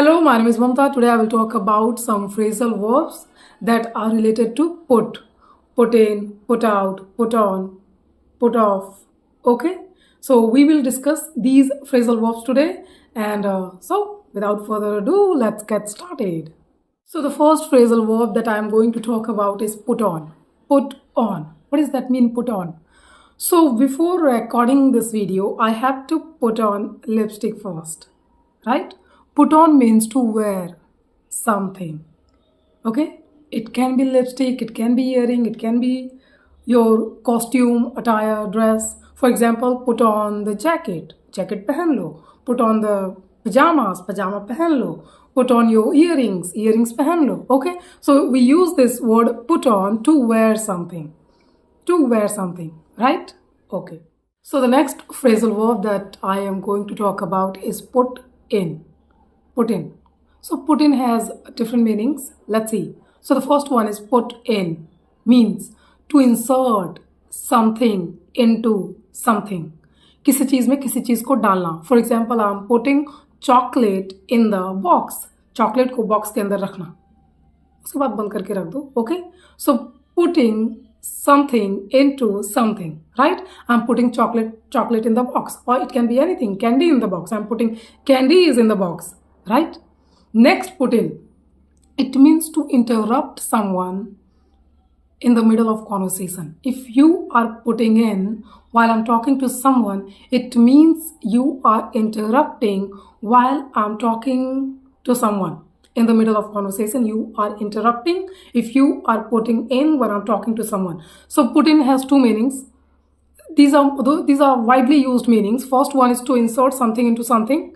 Hello, my name is Mamta. Today I will talk about some phrasal verbs that are related to put in, put out, put on, put off. Okay, so we will discuss these phrasal verbs today. And so without further ado, let's get started. So the first phrasal verb that I am going to talk about is put on. Put on. What does that mean, put on? So before recording this video, I have to put on lipstick first, right? Put on means to wear something. Okay, it can be lipstick, it can be earring, it can be your costume, attire, dress. For example, put on the jacket, jacket पहन लो. Put on the pajamas, pajama पहन लो. Put on your earrings, earrings पहन लो. Okay, so we use this word put on to wear something. To wear something, right? Okay. So the next phrasal verb that I am going to talk about is put in. Put in. So put in has different meanings. Let's see. So the first one is put in means to insert something into something. किसी चीज में किसी चीज को डालना. For example, I am putting chocolate in the box. Chocolate को box के अंदर रखना. उसके बाद बंद करके रख दो. Okay. So putting something into something, right? I'm putting chocolate in the box, or it can be anything. Candy in the box. I'm putting candies in the box, right? Next, put in. It means to interrupt someone in the middle of conversation. If you are putting in while I'm talking to someone, it means you are interrupting while I'm talking to someone. In the middle of conversation, you are interrupting if you are putting in when I'm talking to someone. So put in has two meanings. These are widely used meanings. First one is to insert something into something.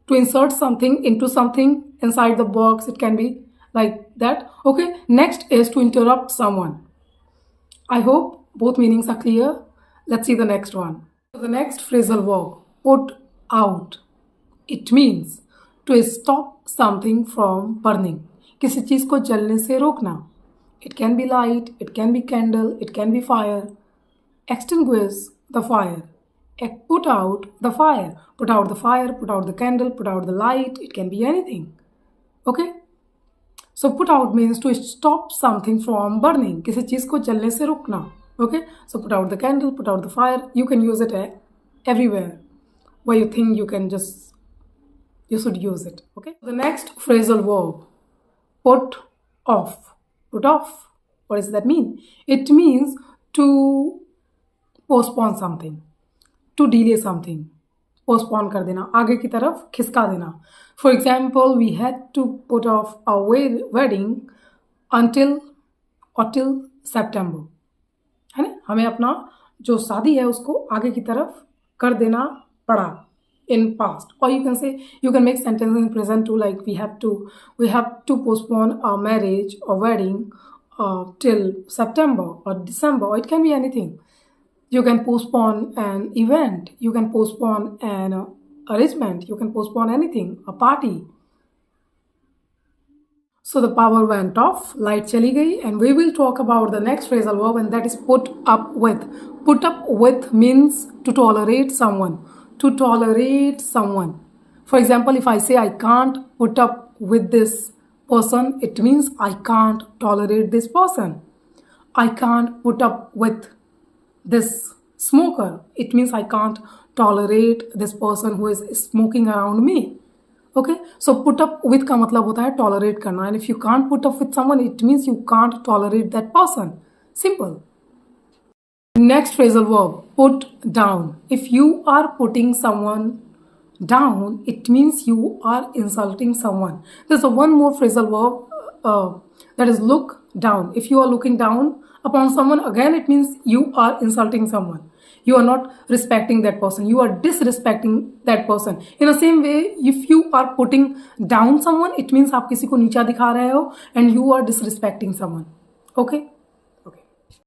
To insert something into something inside the box. It can be like that. Okay. Next is to interrupt someone. I hope both meanings are clear. Let's see the next one. So the next phrasal verb, put out. It means to stop something from burning. किसी चीज को जलने से रोकना. It can be light, it can be candle, it can be fire. Extinguish the fire. Put out the fire. Put out the fire, put out the candle, put out the light. It can be anything. Okay? So put out means to stop something from burning. किसी चीज को जलने से रोकना. Okay? So put out the candle, put out the fire. You can use it everywhere where you think you should use it. Okay. The next phrasal verb, put off. Put off. What does that mean? It means to postpone something, to delay something. Postpone कर देना, आगे की तरफ खिसका देना. For example, we had to put off our wedding until September. है ना? हमें अपना जो शादी है उसको आगे की तरफ कर देना पड़ा. In past, or you can make sentence in present too, like we have to postpone our marriage or wedding till September or December, or it can be anything. You can postpone an event, you can postpone an arrangement, you can postpone anything, a party. So the power went off, light chali gayi, and we will talk about the next phrasal verb, and that is put up with. Put up with means to tolerate someone. To tolerate someone. For example, if I say I can't put up with this person, it means I can't tolerate this person. I can't put up with this smoker. It means I can't tolerate this person who is smoking around me. Okay? So put up with का मतलब होता है tolerate करना. And if you can't put up with someone, it means you can't tolerate that person. Simple. Next phrasal verb, put down. If you are putting someone down, it means you are insulting someone. There's one more phrasal verb that is look down. If you are looking down upon someone, again it means you are insulting someone. You are not respecting that person. You are disrespecting that person. In the same way, if you are putting down someone, it means आप किसी को नीचा दिखा रहे हो and you are disrespecting someone. Okay?